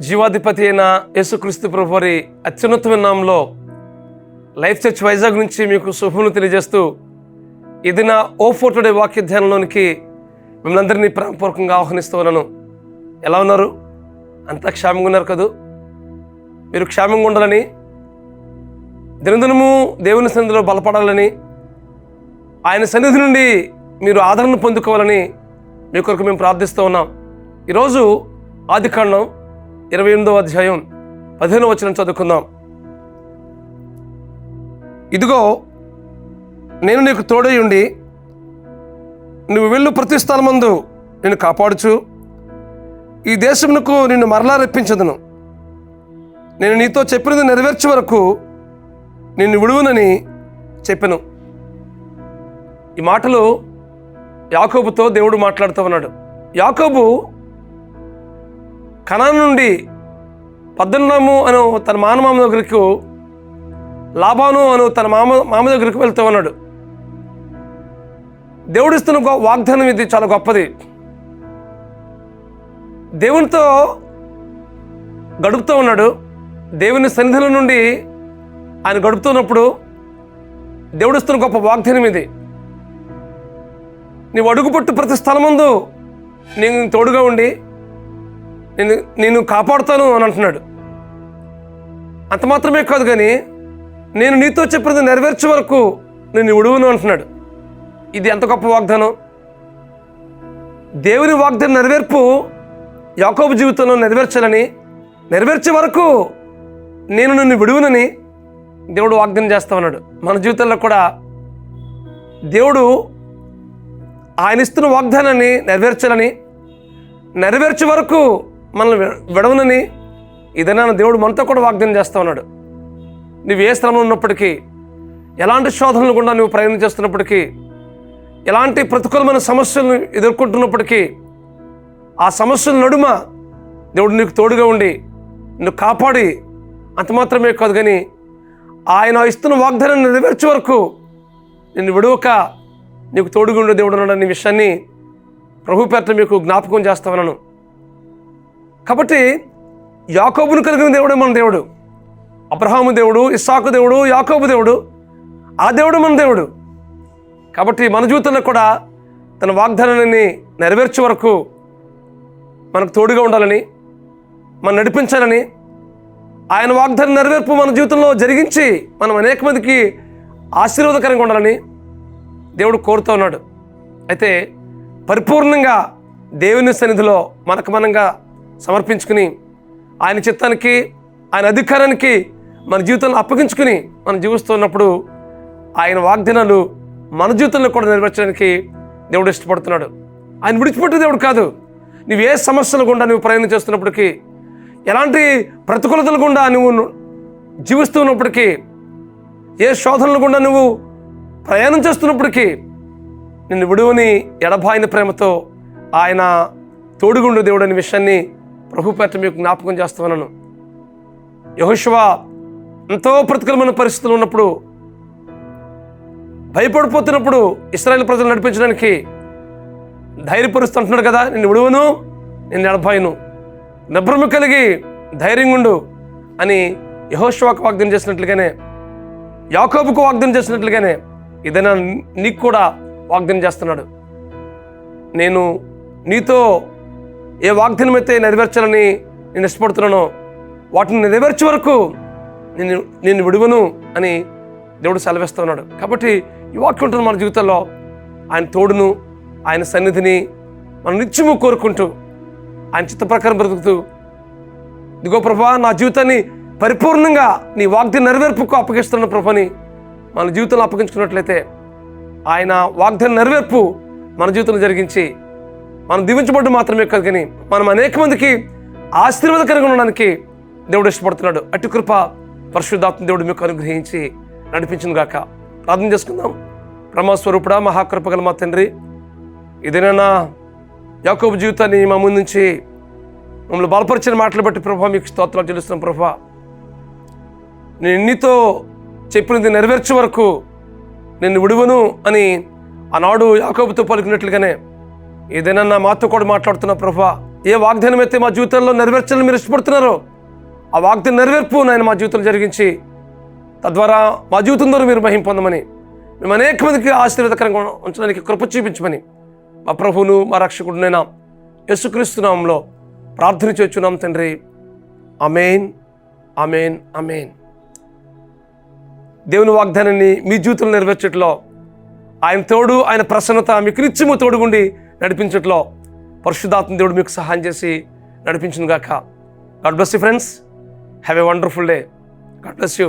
జీవాధిపతి అయిన యేసుక్రీస్తు ప్రభువారి అత్యున్నతమైన నామంలో లైఫ్ చర్చ్ వైజాగ్ నుంచి మీకు శుభములు తెలియజేస్తూ ఇది నా O4 టుడే వాక్య ధ్యానంలోనికి మిమ్మల్ని అందరినీ ప్రేమపూర్వకంగా ఆహ్వానిస్తూ ఉన్నాను. ఎలా ఉన్నారు? అంతా క్షేమంగా ఉన్నారు కదూ? మీరు క్షేమంగా ఉండాలని, దినదినము దేవుని సన్నిధిలో బలపడాలని, ఆయన సన్నిధి నుండి మీరు ఆదరణ పొందుకోవాలని మీ కొరకు మేము ప్రార్థిస్తూ ఉన్నాం. ఈరోజు ఆదికాండం 28వ అధ్యాయం 15వ వచనం చదువుకుందాం. ఇదిగో నేను నీకు తోడై ఉండి నువ్వు వెళ్ళు ప్రతి స్థలమందు నిన్ను కాపాడుచు ఈ దేశమునకు నిన్ను మరలా రప్పించదును. నేను నీతో చెప్పినది నెరవేర్చే వరకు నిన్ను విడువనని చెప్పెను. ఈ మాటలు యాకోబుతో దేవుడు మాట్లాడుతూ ఉన్నాడు. యాకోబు కనాను నుండి పద్దన్నము అను తన మామ దగ్గరకు, లాబాను అను తన మామ దగ్గరికి వెళ్తూ ఉన్నాడు. దేవుడిస్తున్న వాగ్దానం ఇది చాలా గొప్పది. దేవునితో గడుపుతూ ఉన్నాడు. దేవుని సన్నిధిలో నుండి ఆయన గడుపుతున్నప్పుడు దేవుడిస్తున్న గొప్ప వాగ్దానం ఇది. నీవు అడుగుపట్టు ప్రతి స్థలమందు నేను తోడుగా ఉండి నేను కాపాడుతాను అని అంటున్నాడు. అంత మాత్రమే కాదు, కానీ నేను నీతో చెప్పినది నెరవేర్చే వరకు నేను విడువను అంటున్నాడు. ఇది ఎంత గొప్ప వాగ్దానం! దేవుని వాగ్దానం నెరవేర్పు యాకోబు జీవితంలో నెరవేర్చాలని, నెరవేర్చే వరకు నేను నిన్ను విడువనని దేవుడు వాగ్దానం చేస్తా ఉన్నాడు. మన జీవితంలో కూడా దేవుడు ఆయన ఇస్తున్న వాగ్దానాన్ని నెరవేర్చాలని, నెరవేర్చే వరకు మనల్ని విడవనని ఏదైనా దేవుడు మనతో కూడా వాగ్దానం చేస్తూ ఉన్నాడు. నువ్వు ఏ శ్రమలో ఉన్నప్పటికీ, ఎలాంటి శోధనలు గుండా నువ్వు ప్రయాణం చేస్తున్నప్పటికీ, ఎలాంటి ప్రతికూలమైన సమస్యలను ఎదుర్కొంటున్నప్పటికీ, ఆ సమస్యల నడుమ దేవుడు నీకు తోడుగా ఉండి నిన్ను కాపాడి, అంత మాత్రమే కాదు కానీ ఆయన ఇస్తున్న వాగ్దానాన్ని నెరవేర్చే వరకు నిన్ను విడవక నీకు తోడుగా ఉండే దేవుడు ఉన్నాడనే విషయాన్ని ప్రభు పేరిట మీకు జ్ఞాపకం చేస్తా ఉన్నాను. కాబట్టి యాకోబును కలిగిన దేవుడే మన దేవుడు. అబ్రహాము దేవుడు, ఇస్సాకు దేవుడు, యాకోబు దేవుడు, ఆ దేవుడు మన దేవుడు. కాబట్టి మన జీవితంలో కూడా తన వాగ్దానాన్ని నెరవేర్చే వరకు మనకు తోడుగా ఉండాలని, మనం నడిపించాలని, ఆయన వాగ్దానం నెరవేర్పు మన జీవితంలో జరిగించి మనం అనేక మందికి ఆశీర్వాదకరంగా ఉండాలని దేవుడు కోరుతూ ఉన్నాడు. అయితే పరిపూర్ణంగా దేవుని సన్నిధిలో మనకు మనంగా సమర్పించుకుని, ఆయన చిత్తానికి, ఆయన అధికారానికి మన జీవితంలో అప్పగించుకుని మనం జీవిస్తున్నప్పుడు ఆయన వాగ్దానాలు మన జీవితంలో కూడా నెరవేర్చడానికి దేవుడు ఇష్టపడుతున్నాడు. ఆయన విడిచిపెట్టే దేవుడు కాదు. నువ్వు ఏ సమస్యల గుండా నువ్వు ప్రయాణం చేస్తున్నప్పటికీ, ఎలాంటి ప్రతికూలతల గుండా నువ్వు జీవిస్తున్నప్పటికీ, ఏ శోధనల గుండా నువ్వు ప్రయాణం చేస్తున్నప్పటికీ నిన్ను విడువని ఎడబాయిన ప్రేమతో ఆయన తోడుగుండు దేవుడు అనే విషయాన్ని ప్రభు పేరిట మీకు జ్ఞాపకం చేస్తున్నాను. యెహోషువ ఎంతో ప్రతికూలమైన పరిస్థితులు ఉన్నప్పుడు, భయపడిపోతున్నప్పుడు ఇశ్రాయేలు ప్రజలు నడిపించడానికి ధైర్యపరుస్తుంటున్నాడు కదా, నిన్ను విడువను, నిన్ను ఎడబాయను, నిబ్రమ కలిగి ధైర్యంగా ఉండు అని యెహోషువకు వాగ్దానం చేసినట్లుగానే, యాకోబుకు వాగ్దానం చేసినట్లుగానే ఏదైనా నీకు కూడా వాగ్దానం చేస్తున్నాడు. నేను నీతో ఏ వాగ్దానం అయితే నెరవేర్చాలని నేను ఇష్టపడుతున్నానో వాటిని నెరవేర్చే వరకు నేను విడువను అని దేవుడు సెలవిస్తూ ఉన్నాడు. కాబట్టి ఈ వాక్యం ఉంటుంది మన జీవితంలో. ఆయన తోడును, ఆయన సన్నిధిని మనం నిత్యము కోరుకుంటూ, ఆయన చిత్త ప్రకారం బ్రతుకుతూ, ఇదిగో ప్రభా నా జీవితాన్ని పరిపూర్ణంగా నీ వాగ్దాన నెరవేర్పుకు అప్పగిస్తున్న ప్రభని మన జీవితంలో అప్పగించుకున్నట్లయితే ఆయన వాగ్దాన నెరవేర్పు మన జీవితంలో జరిగించి మనం దీవించబడ్డం మాత్రమే కాదు కానీ మనం అనేక మందికి ఆశీర్వాదకరంగా ఉండడానికి దేవుడు ఇష్టపడుతున్నాడు. అటు కృప పరిశుద్ధాత్మ దేవుడు మీకు అనుగ్రహించి నడిపించును గాక. ప్రార్థన చేసుకుందాం. బ్రహ్మస్వరూపుడా, మహాకృప గల మా తండ్రి, ఇదేనా యాకోబు జీవితాన్ని మా ముందు నుంచి మమ్మల్ని బలపరిచిన మాటలు బట్టి ప్రభా మీకు స్తోత్రాలు చెల్లిస్తున్నాం. ప్రభా నేను నీతో చెప్పినది నెరవేర్చే వరకు నిన్ను విడువను అని ఆనాడు యాకోబుతో పలికినట్లుగానే ఏదైనా మాతో కూడా మాట్లాడుతున్న ప్రభా ఏ వాగ్దానం అయితే మా జీవితంలో నెరవేర్చాలని మీరు ఇష్టపడుతున్నారో ఆ వాగ్దానం నెరవేర్పు నాయన మా జీవితంలో జరిగించి తద్వారా మా జీవితం ద్వారా మీరు మహిమ పొందమని, మేము అనేక మందికి ఆశీర్వాదకరంగా ఉంచడానికి కృప చూపించమని మా ప్రభువును మా రక్షకుడునైనా యేసుక్రీస్తు నామములో ప్రార్థన చేస్తున్నాం తండ్రి. ఆమేన్, ఆమేన్, ఆమేన్. దేవుని వాగ్దానాన్ని మీ జీవితంలో నెరవేర్చట్లో ఆయన తోడు, ఆయన ప్రసన్నత మీకు నిత్యము తోడుగుండి నడిపించట్లో పరిశుద్ధాత్మ దేవుడు మీకు సహాయం చేసి నడిపించును గాక. God bless you friends. Have a wonderful day. God bless you.